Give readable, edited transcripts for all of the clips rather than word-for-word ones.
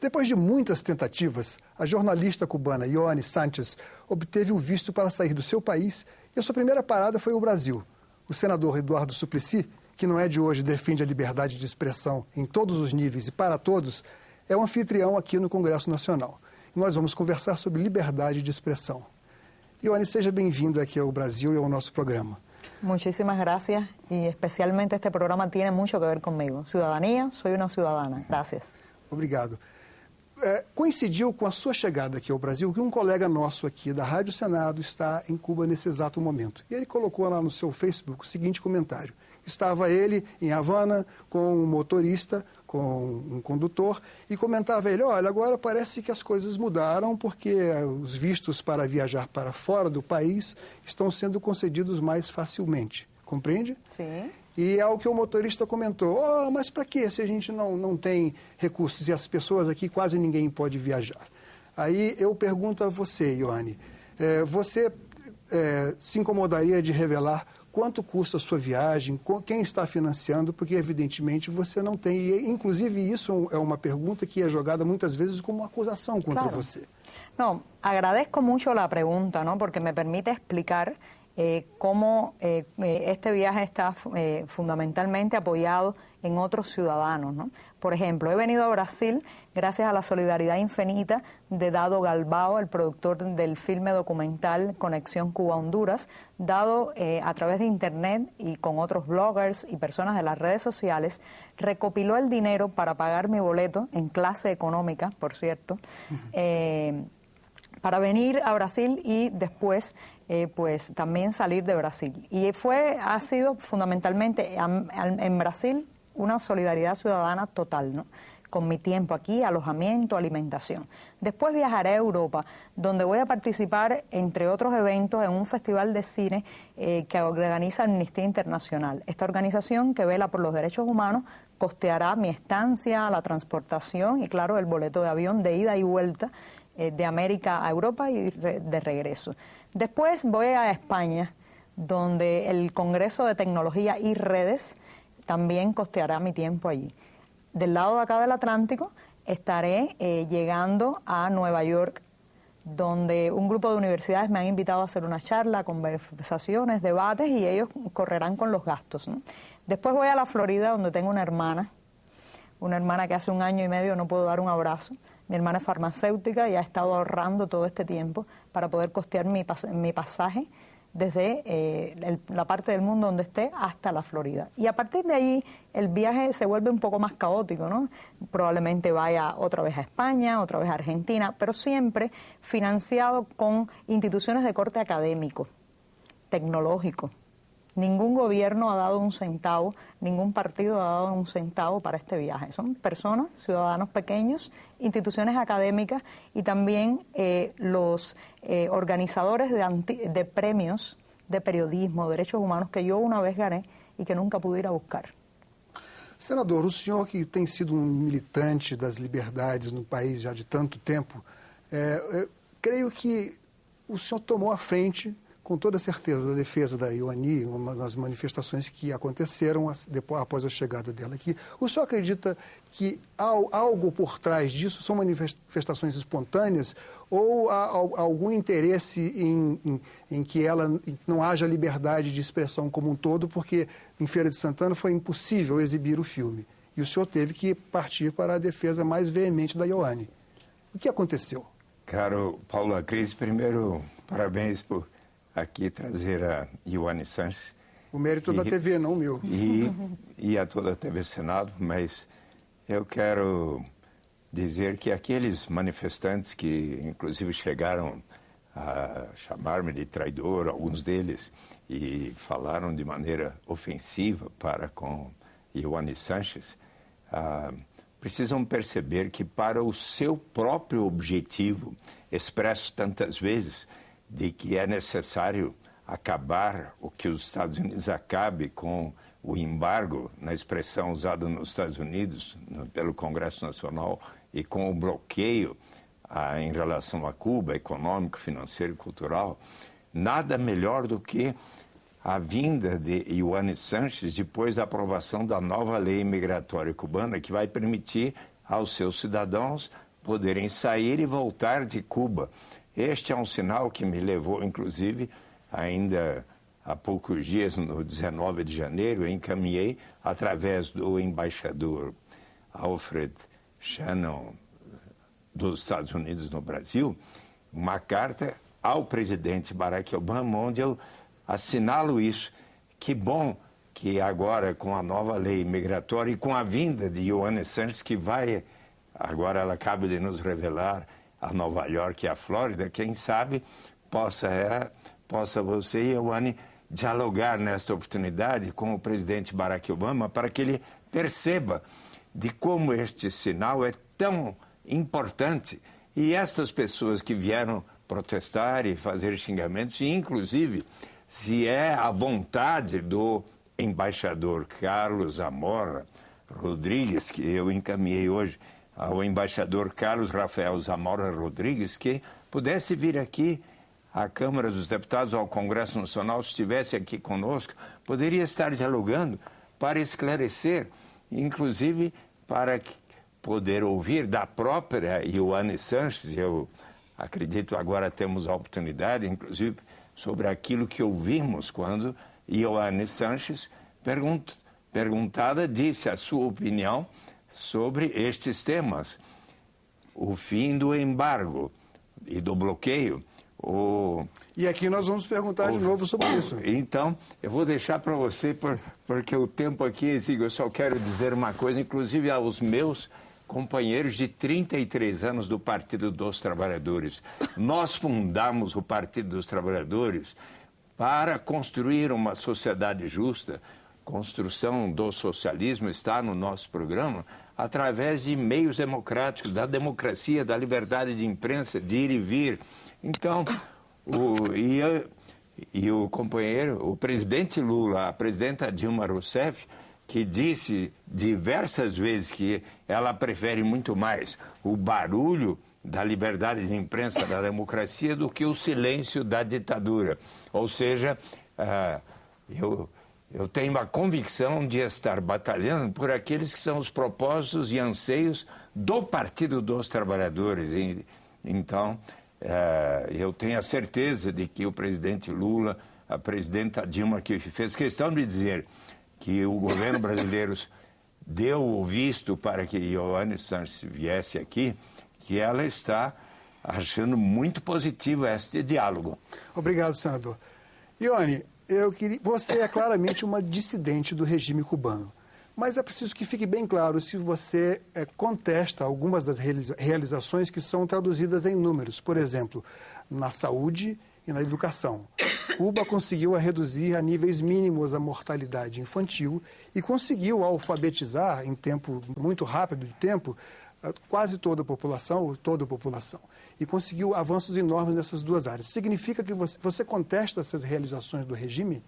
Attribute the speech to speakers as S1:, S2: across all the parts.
S1: depois de muitas tentativas, a jornalista cubana Ioani Sanchez obteve o visto para sair do seu país e a sua primeira parada foi o Brasil. O senador Eduardo Suplicy, que não é de hoje defende a liberdade de expressão em todos os níveis e para todos, é o anfitrião aqui no Congresso Nacional. E nós vamos conversar sobre liberdade de expressão. Ioani, seja bem-vinda aqui ao Brasil e ao nosso programa.
S2: Muchísimas gracias y especialmente este programa tiene mucho que ver conmigo. Ciudadanía, soy una ciudadana. Gracias.
S1: Obrigado. Coincidiu com a sua chegada aqui ao Brasil que um colega nosso aqui da Rádio Senado está em Cuba nesse exato momento. E ele colocou lá no seu Facebook o seguinte comentário. Estava ele em Havana com um motorista, com um condutor, e comentava ele, olha, agora parece que as coisas mudaram porque os vistos para viajar para fora do país estão sendo concedidos mais facilmente. Compreende?
S2: Sim.
S1: E é o que o motorista comentou, mas para que se a gente não tem recursos e as pessoas aqui quase ninguém pode viajar? Aí eu pergunto a você, Ioani, você se incomodaria de revelar quanto custa a sua viagem, quem está financiando, porque evidentemente você não tem, e inclusive isso é uma pergunta que é jogada muitas vezes como uma acusação contra você.
S2: No, agradezco mucho la pregunta, ¿no? Porque me permite explicar cómo este viaje está fundamentalmente apoyado en otros ciudadanos, ¿no? Por ejemplo, he venido a Brasil gracias a la solidaridad infinita de Dado Galbao, el productor del filme documental Conexión Cuba-Honduras. Dado a través de Internet y con otros bloggers y personas de las redes sociales, recopiló el dinero para pagar mi boleto en clase económica, por cierto, para venir a Brasil y después pues también salir de Brasil. Y ha sido fundamentalmente en Brasil una solidaridad ciudadana total, ¿no? Con mi tiempo aquí, alojamiento, alimentación. Después viajaré a Europa, donde voy a participar, entre otros eventos, en un festival de cine que organiza Amnistía Internacional. Esta organización que vela por los derechos humanos costeará mi estancia, la transportación y, claro, el boleto de avión de ida y vuelta de América a Europa y de regreso. Después voy a España, donde el Congreso de Tecnología y Redes también costeará mi tiempo allí. Del lado de acá del Atlántico estaré llegando a Nueva York, donde un grupo de universidades me han invitado a hacer una charla, conversaciones, debates, y ellos correrán con los gastos, ¿no? Después voy a la Florida, donde tengo una hermana que hace 1 año y medio no puedo dar un abrazo. Mi hermana es farmacéutica y ha estado ahorrando todo este tiempo para poder costear mi pasaje desde la parte del mundo donde esté hasta la Florida. Y a partir de ahí el viaje se vuelve un poco más caótico, ¿no? Probablemente vaya otra vez a España, otra vez a Argentina, pero siempre financiado con instituciones de corte académico, tecnológico. Ningún gobierno ha dado un centavo, ningún partido ha dado un centavo para este viaje. Son personas, ciudadanos pequeños, instituciones académicas y también los organizadores de premios de periodismo, derechos humanos que yo una vez gané y que nunca pude ir a buscar.
S1: Senador, o senhor que tem sido militante das liberdades no país já de tanto tempo, creio que o senhor tomou a frente com toda certeza da defesa da Ioani, uma das manifestações que aconteceram após a chegada dela aqui. O senhor acredita que há algo por trás disso? São manifestações espontâneas ou há algum interesse em que não haja liberdade de expressão como um todo, porque em Feira de Santana foi impossível exibir o filme e o senhor teve que partir para a defesa mais veemente da Ioani? O que aconteceu?
S3: Caro Paulo Acris, primeiro, parabéns por aqui trazer a Ioani Sanchez.
S1: O mérito da TV, não o meu.
S3: E a toda a TV Senado, mas eu quero dizer que aqueles manifestantes que inclusive chegaram a chamar-me de traidor, alguns deles, e falaram de maneira ofensiva para com Ioani Sanchez, precisam perceber que para o seu próprio objetivo, expresso tantas vezes, de que é necessário acabar o que os Estados Unidos acabe com o embargo, na expressão usada nos Estados Unidos, pelo Congresso Nacional, e com o bloqueio em relação a Cuba, econômico, financeiro e cultural, nada melhor do que a vinda de Ioani Sanchez depois da aprovação da nova lei migratória cubana, que vai permitir aos seus cidadãos poderem sair e voltar de Cuba. Este é um sinal que me levou, inclusive, ainda há poucos dias, no 19 de janeiro, eu encaminhei, através do embaixador Alfred Shannon, dos Estados Unidos no Brasil, uma carta ao presidente Barack Obama, onde eu assinalo isso. Que bom que agora, com a nova lei migratória e com a vinda de Ioane Sanches, que vai, agora ela acaba de nos revelar, a Nova York e a Flórida, quem sabe possa você e Ioane dialogar nesta oportunidade com o presidente Barack Obama para que ele perceba de como este sinal é tão importante. E estas pessoas que vieram protestar e fazer xingamentos, e inclusive, se é a vontade do embaixador Carlos Zamora Rodrigues, que eu encaminhei hoje ao embaixador Carlos Rafael Zamora Rodrigues, que pudesse vir aqui à Câmara dos Deputados, ao Congresso Nacional, se estivesse aqui conosco, poderia estar dialogando para esclarecer, inclusive para poder ouvir da própria Ioane Sanches. Eu acredito agora temos a oportunidade, inclusive, sobre aquilo que ouvimos quando Ioane Sanches, perguntada, disse a sua opinião sobre estes temas. O fim do embargo e do bloqueio.
S1: E aqui nós vamos perguntar de novo sobre isso.
S3: Então, eu vou deixar para você, porque o tempo aqui, eu só quero dizer uma coisa, inclusive aos meus companheiros de 33 anos do Partido dos Trabalhadores. Nós fundamos o Partido dos Trabalhadores para construir uma sociedade justa. Construção do socialismo está no nosso programa através de meios democráticos, da democracia, da liberdade de imprensa, de ir e vir. Então, o companheiro, o presidente Lula, a presidenta Dilma Rousseff, que disse diversas vezes que ela prefere muito mais o barulho da liberdade de imprensa, da democracia, do que o silêncio da ditadura. Ou seja, eu tenho a convicção de estar batalhando por aqueles que são os propósitos e anseios do Partido dos Trabalhadores. Então, eu tenho a certeza de que o presidente Lula, a presidenta Dilma, que fez questão de dizer que o governo brasileiro deu o visto para que Ioane Sanches viesse aqui, que ela está achando muito positivo este diálogo.
S1: Obrigado, senador. Ioane, você é claramente uma dissidente do regime cubano, mas é preciso que fique bem claro se você contesta algumas das realizações que são traduzidas em números. Por exemplo, na saúde e na educação. Cuba conseguiu reduzir a níveis mínimos a mortalidade infantil e conseguiu alfabetizar, em tempo muito rápido de tempo, quase toda a população, e conseguiu avanços enormes nessas duas áreas. Significa que você contesta essas realizações do regime?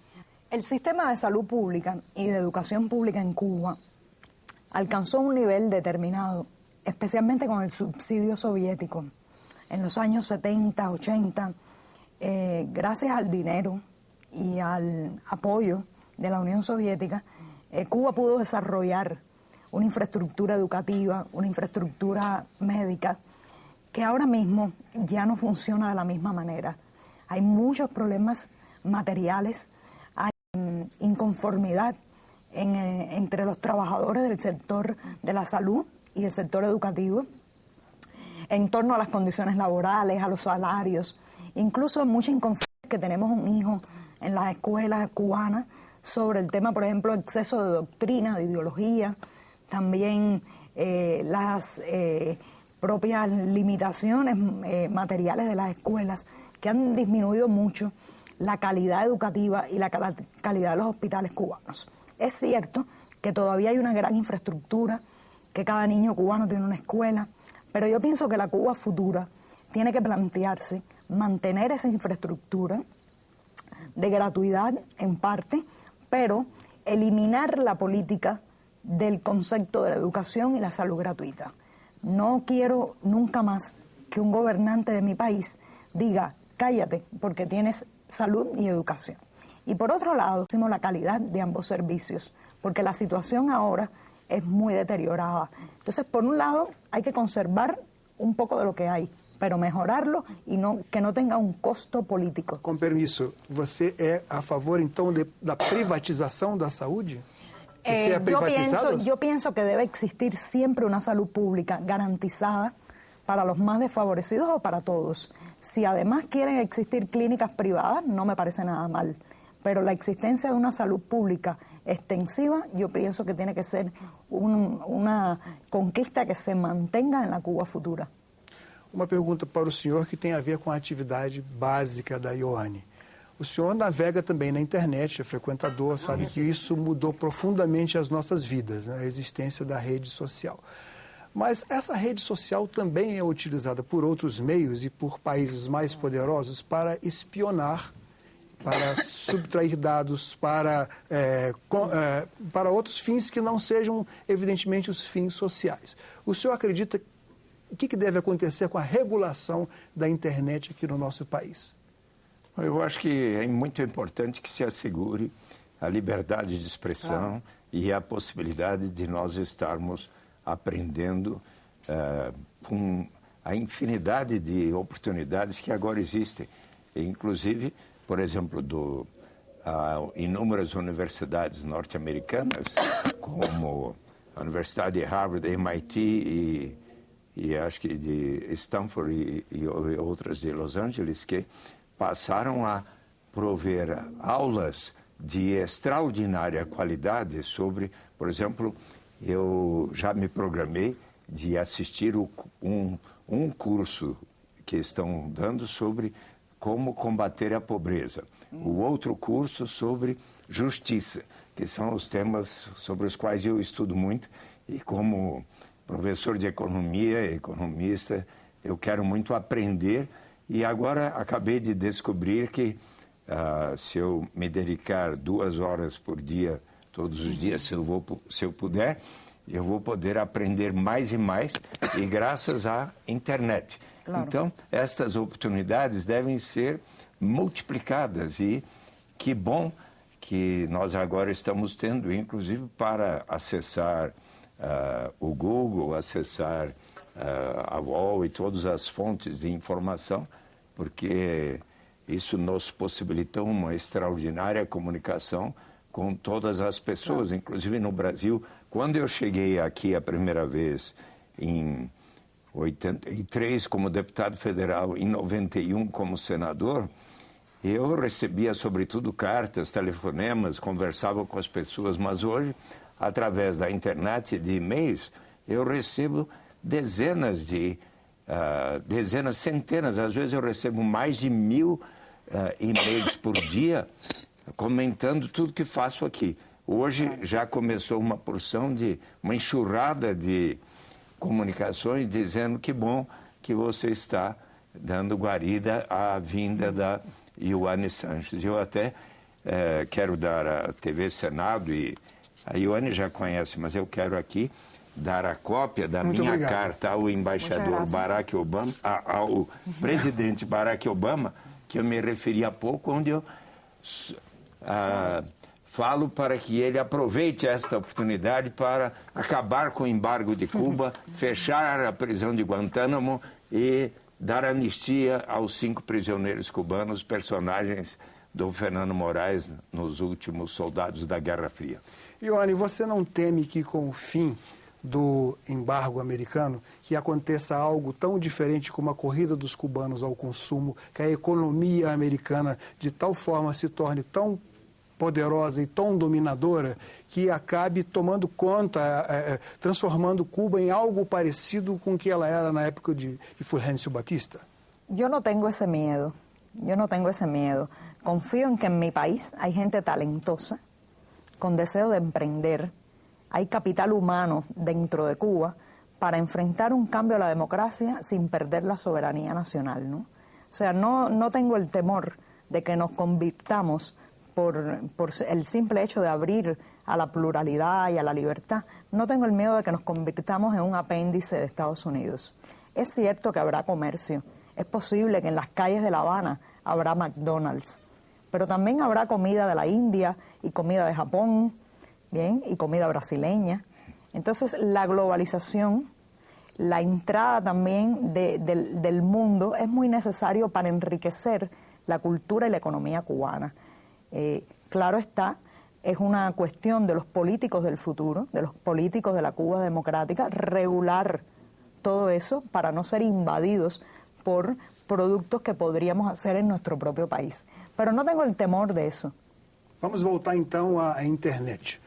S2: El sistema de salud pública y de educación pública en Cuba alcanzó un nivel determinado, especialmente con el subsidio soviético. En los años 70, 80, gracias al dinero y al apoyo de la Unión Soviética, Cuba pudo desarrollar una infraestructura educativa, una infraestructura médica, que ahora mismo ya no funciona de la misma manera. Hay muchos problemas materiales, hay inconformidad entre los trabajadores del sector de la salud y el sector educativo, en torno a las condiciones laborales, a los salarios, incluso mucha inconformidad que tenemos un hijo en las escuelas cubanas sobre el tema, por ejemplo, exceso de doctrina, de ideología, también las propias limitaciones materiales de las escuelas que han disminuido mucho la calidad educativa y la calidad de los hospitales cubanos. Es cierto que todavía hay una gran infraestructura, que cada niño cubano tiene una escuela, pero yo pienso que la Cuba futura tiene que plantearse mantener esa infraestructura de gratuidad en parte, pero eliminar la política del concepto de la educación y la salud gratuita. No quiero nunca más que un gobernante de mi país diga, cállate, porque tienes salud y educación. Y por otro lado, decimos la calidad de ambos servicios, porque la situación ahora es muy deteriorada. Entonces, por un lado, hay que conservar un poco de lo que hay, pero mejorarlo y que no tenga un costo político.
S1: Com permisso, você é a favor, então, da privatização da saúde? Que sea privatizado?
S2: Yo pienso que debe existir siempre una salud pública garantizada para los más desfavorecidos o para todos. Si además quieren existir clínicas privadas, no me parece nada mal. Pero la existencia de una salud pública extensiva, yo pienso que tiene que ser una conquista que se mantenga en la Cuba futura.
S1: Uma pergunta para o senhor que tem a ver com a atividade básica da Ioane. O senhor navega também na internet, é frequentador, sabe que isso mudou profundamente as nossas vidas, né? A existência da rede social. Mas essa rede social também é utilizada por outros meios e por países mais poderosos para espionar, para subtrair dados, para outros fins que não sejam, evidentemente, os fins sociais. O senhor acredita o que deve acontecer com a regulação da internet aqui no nosso país?
S3: Eu acho que é muito importante que se assegure a liberdade de expressão e a possibilidade de nós estarmos aprendendo com a infinidade de oportunidades que agora existem. Inclusive, por exemplo, inúmeras universidades norte-americanas, como a Universidade de Harvard, MIT e acho que de Stanford e outras de Los Angeles, que passaram a prover aulas de extraordinária qualidade sobre, por exemplo, eu já me programei de assistir um curso que estão dando sobre como combater a pobreza. O outro curso sobre justiça, que são os temas sobre os quais eu estudo muito e como professor de economia, economista, eu quero muito aprender e agora acabei de descobrir que se eu me dedicar 2 horas por dia, todos os dias, se eu puder, eu vou poder aprender mais e mais e graças à internet. Claro. Então, estas oportunidades devem ser multiplicadas e que bom que nós agora estamos tendo, inclusive para acessar o Google, acessar a UOL e todas as fontes de informação, porque isso nos possibilitou uma extraordinária comunicação com todas as pessoas, inclusive no Brasil. Quando eu cheguei aqui a primeira vez em 83 como deputado federal, em 91 como senador, eu recebia sobretudo cartas, telefonemas, conversava com as pessoas, mas hoje, através da internet e de e-mails, eu recebo dezenas, centenas, às vezes eu recebo mais de 1000 e-mails por dia comentando tudo que faço aqui. Hoje já começou uma porção uma enxurrada de comunicações dizendo que bom que você está dando guarida à vinda da Ioane Sanches. Eu até quero dar à TV Senado, e a Ioane já conhece, mas eu quero aqui dar a cópia da minha carta ao embaixador Barack Obama, ao presidente Barack Obama, que eu me referi há pouco, onde eu falo para que ele aproveite esta oportunidade para acabar com o embargo de Cuba, fechar a prisão de Guantánamo e dar anistia aos 5 prisioneiros cubanos, personagens do Fernando Moraes nos últimos Soldados da Guerra Fria.
S1: Ioane, você não teme que com o fim do embargo americano, que aconteça algo tão diferente como a corrida dos cubanos ao consumo, que a economia americana de tal forma se torne tão poderosa e tão dominadora que acabe tomando conta, transformando Cuba em algo parecido com o que ela era na época de Fulgêncio Batista?
S2: Yo no tengo ese miedo, Confío en que en mi país hay gente talentosa, con deseo de emprender. Hay capital humano dentro de Cuba para enfrentar un cambio a la democracia sin perder la soberanía nacional, ¿no? O sea, no tengo el temor de que nos convirtamos por el simple hecho de abrir a la pluralidad y a la libertad. No tengo el miedo de que nos convirtamos en un apéndice de Estados Unidos. Es cierto que habrá comercio. Es posible que en las calles de La Habana habrá McDonald's, pero también habrá comida de la India y comida de Japón, bien, y comida brasileña. Entonces, la globalización, la entrada también del mundo es muy necesario para enriquecer la cultura y la economía cubana. Claro está, es una cuestión de los políticos del futuro, de los políticos de la Cuba democrática, regular todo eso para no ser invadidos por productos que podríamos hacer en nuestro propio país. Pero no tengo el temor de eso.
S1: Vamos voltar então à internet.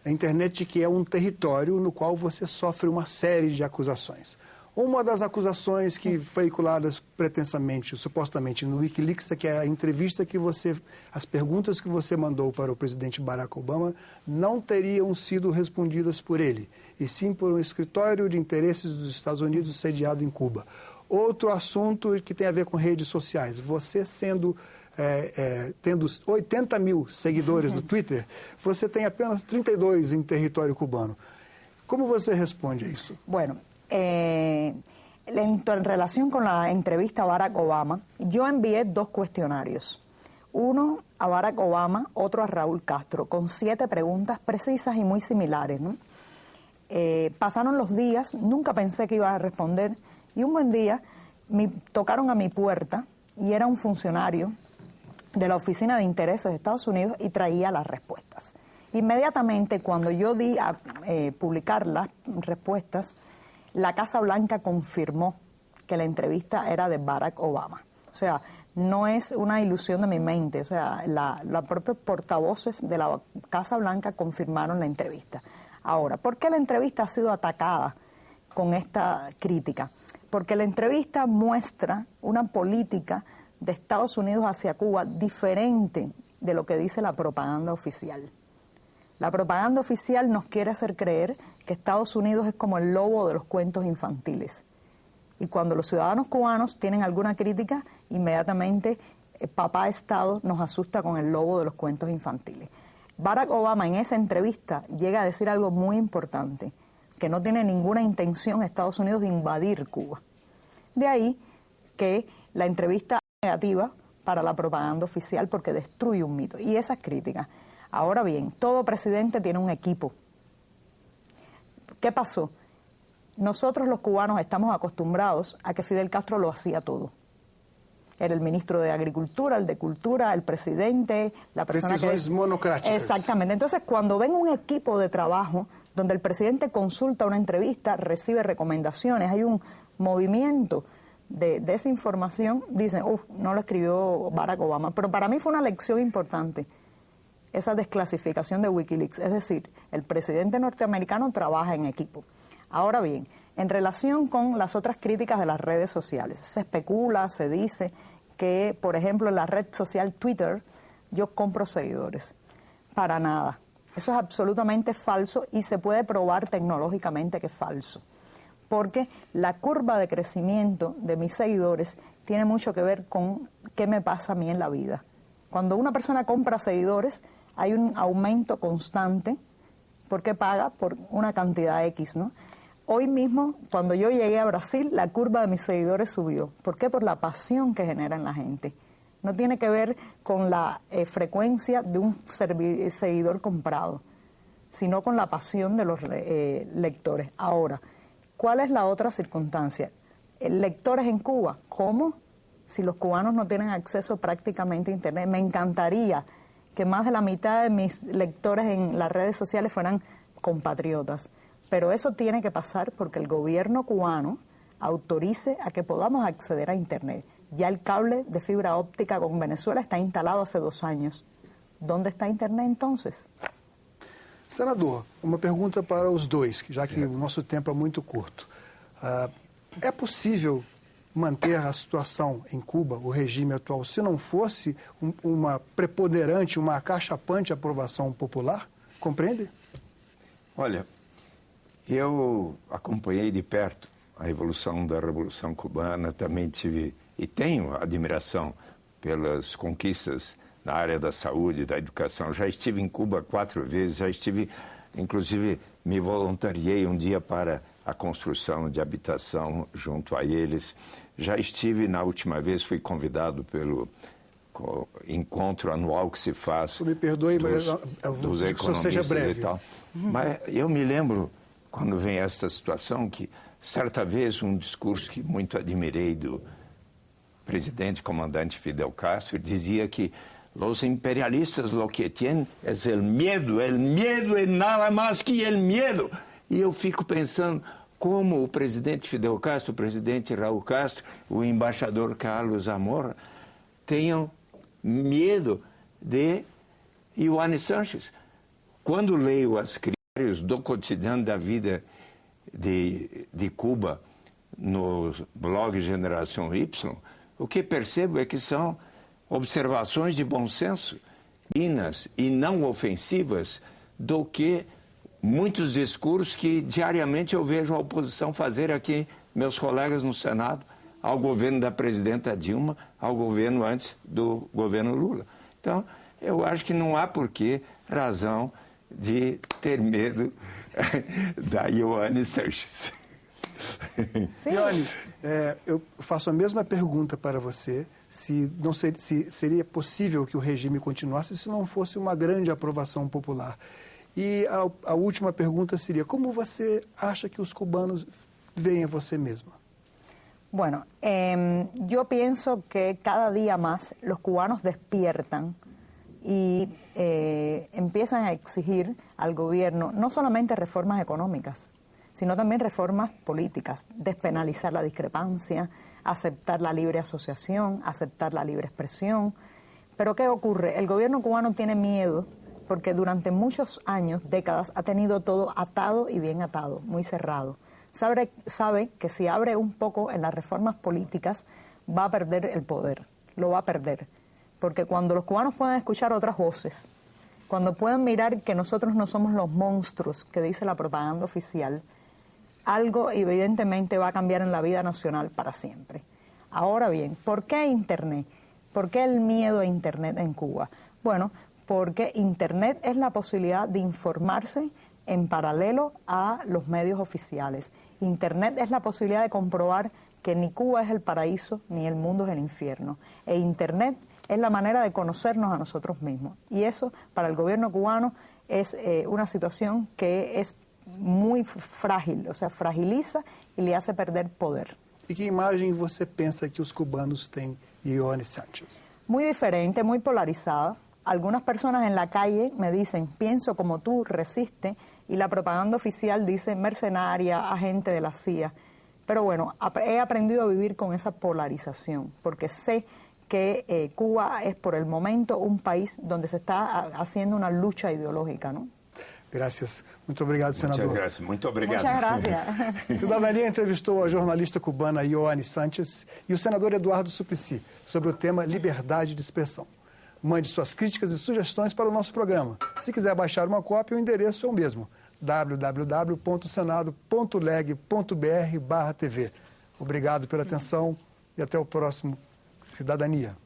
S1: A internet que é um território no qual você sofre uma série de acusações. Uma das acusações que veiculadas pretensamente, supostamente no Wikileaks, é que a entrevista que você, as perguntas que você mandou para o presidente Barack Obama não teriam sido respondidas por ele, e sim por um escritório de interesses dos Estados Unidos sediado em Cuba. Outro assunto que tem a ver com redes sociais, você tendo 80 mil seguidores no Twitter, você tem apenas 32 em território cubano. Como você responde a isso?
S2: Bueno, en relación con la entrevista a Barack Obama, yo envié 2 cuestionarios. Uno a Barack Obama, otro a Raúl Castro, con 7 preguntas precisas y muy similares, ¿no? Pasaron los días, nunca pensé que iba a responder, y un buen día tocaron a mi puerta y era un funcionario de la Oficina de Intereses de Estados Unidos y traía las respuestas. Inmediatamente, cuando yo di a publicar las respuestas, la Casa Blanca confirmó que la entrevista era de Barack Obama. O sea, no es una ilusión de mi mente. O sea, los propios portavoces de la Casa Blanca confirmaron la entrevista. Ahora, ¿por qué la entrevista ha sido atacada con esta crítica? Porque la entrevista muestra una política de Estados Unidos hacia Cuba diferente de lo que dice la propaganda oficial. La propaganda oficial nos quiere hacer creer que Estados Unidos es como el lobo de los cuentos infantiles. Y cuando los ciudadanos cubanos tienen alguna crítica, inmediatamente papá Estado nos asusta con el lobo de los cuentos infantiles. Barack Obama en esa entrevista llega a decir algo muy importante, que no tiene ninguna intención Estados Unidos de invadir Cuba. De ahí que la entrevista es negativa para la propaganda oficial porque destruye un mito. Y esas críticas. Ahora bien, todo presidente tiene un equipo. ¿Qué pasó? Nosotros los cubanos estamos acostumbrados a que Fidel Castro lo hacía todo. Era el ministro de Agricultura, el de Cultura, el presidente, la persona
S1: decisiones monocráticas.
S2: Exactamente. Entonces, cuando ven un equipo de trabajo donde el presidente consulta una entrevista, recibe recomendaciones, hay un movimiento de esa información, dicen, no lo escribió Barack Obama. Pero para mí fue una lección importante esa desclasificación de Wikileaks. Es decir, el presidente norteamericano trabaja en equipo. Ahora bien, en relación con las otras críticas de las redes sociales, se especula, se dice que, por ejemplo, en la red social Twitter, yo compro seguidores. Para nada. Eso es absolutamente falso y se puede probar tecnológicamente que es falso. Porque la curva de crecimiento de mis seguidores tiene mucho que ver con qué me pasa a mí en la vida. Cuando una persona compra seguidores, hay un aumento constante porque paga por una cantidad X, ¿no? Hoy mismo, cuando yo llegué a Brasil, la curva de mis seguidores subió. ¿Por qué? Por la pasión que genera en la gente. No tiene que ver con la frecuencia de un seguidor comprado, sino con la pasión de los lectores. Ahora, ¿cuál es la otra circunstancia? Lectores en Cuba, ¿cómo? Si los cubanos no tienen acceso prácticamente a Internet. Me encantaría que más de la mitad de mis lectores en las redes sociales fueran compatriotas. Pero eso tiene que pasar porque el gobierno cubano autorice a que podamos acceder a Internet. Ya el cable de fibra óptica con Venezuela está instalado hace 2 años. ¿Dónde está Internet entonces?
S1: Senador, uma pergunta para os dois, já que o nosso tempo é muito curto. É possível manter a situação em Cuba, o regime atual, se não fosse uma preponderante, uma acachapante aprovação popular? Compreende?
S3: Olha, eu acompanhei de perto a evolução da Revolução Cubana, também tive e tenho admiração pelas conquistas na área da saúde, da educação. Já estive em Cuba 4 vezes, já estive, inclusive, me voluntariei um dia para a construção de habitação junto a eles. Já estive, na última vez, fui convidado pelo encontro anual que se faz
S1: me perdoe,
S3: dos economistas
S1: seja breve.
S3: e tal. Mas eu me lembro, quando vem essa situação, que certa vez, um discurso que muito admirei do presidente comandante Fidel Castro, dizia que os imperialistas lo que tienen es el miedo é nada mais que el miedo. E eu fico pensando como o presidente Fidel Castro, o presidente Raul Castro, o embaixador Carlos Zamora tenham medo de Ioannis Sanches. Quando leio as critérios do cotidiano da vida de Cuba no blog Geração Y, o que percebo é que são observações de bom senso, finas e não ofensivas, do que muitos discursos que diariamente eu vejo a oposição fazer aqui, meus colegas no Senado, ao governo da presidenta Dilma, ao governo antes do governo Lula. Então, eu acho que não há razão de ter medo da Ioannis Sanches.
S1: Ioannis, eu faço a mesma pergunta para você, se seria possível que o regime continuasse se não fosse uma grande aprovação popular. E a última pergunta seria, como você acha que os cubanos veem a você mesma?
S2: Bueno, yo pienso que cada día más los cubanos despiertan y empiezan a exigir al gobierno no solamente reformas económicas, sino también reformas políticas, despenalizar la discrepancia, aceptar la libre asociación, aceptar la libre expresión. Pero ¿qué ocurre? El gobierno cubano tiene miedo porque durante muchos años, décadas, ha tenido todo atado y bien atado, muy cerrado. Sabe que si abre un poco en las reformas políticas va a perder el poder, lo va a perder. Porque cuando los cubanos puedan escuchar otras voces, cuando puedan mirar que nosotros no somos los monstruos que dice la propaganda oficial, algo evidentemente va a cambiar en la vida nacional para siempre. Ahora bien, ¿por qué Internet? ¿Por qué el miedo a Internet en Cuba? Bueno, porque Internet es la posibilidad de informarse en paralelo a los medios oficiales. Internet es la posibilidad de comprobar que ni Cuba es el paraíso ni el mundo es el infierno. E Internet es la manera de conocernos a nosotros mismos. Y eso, para el gobierno cubano, es una situación que es muy frágil, o sea, fragiliza y le hace perder poder.
S1: E que imagem você pensa que os cubanos têm de Ioannis Sanches?
S2: Muy diferente, muy polarizada. Algunas personas en la calle me dicen, pienso como tú, resiste, y la propaganda oficial dice mercenaria, agente de la CIA. Pero bueno, he aprendido a vivir con esa polarización, porque sé que Cuba es por el momento un país donde se está haciendo una lucha ideológica, ¿no?
S1: Graças. Muito obrigado, senador.
S3: Muchas gracias. Muito obrigado.
S2: Muchas gracias.
S1: Cidadania entrevistou a jornalista cubana Ioannis Sanches e o senador Eduardo Suplicy sobre o tema liberdade de expressão. Mande suas críticas e sugestões para o nosso programa. Se quiser baixar uma cópia, o endereço é o mesmo, www.senado.leg.br/tv. Obrigado pela atenção e até o próximo Cidadania.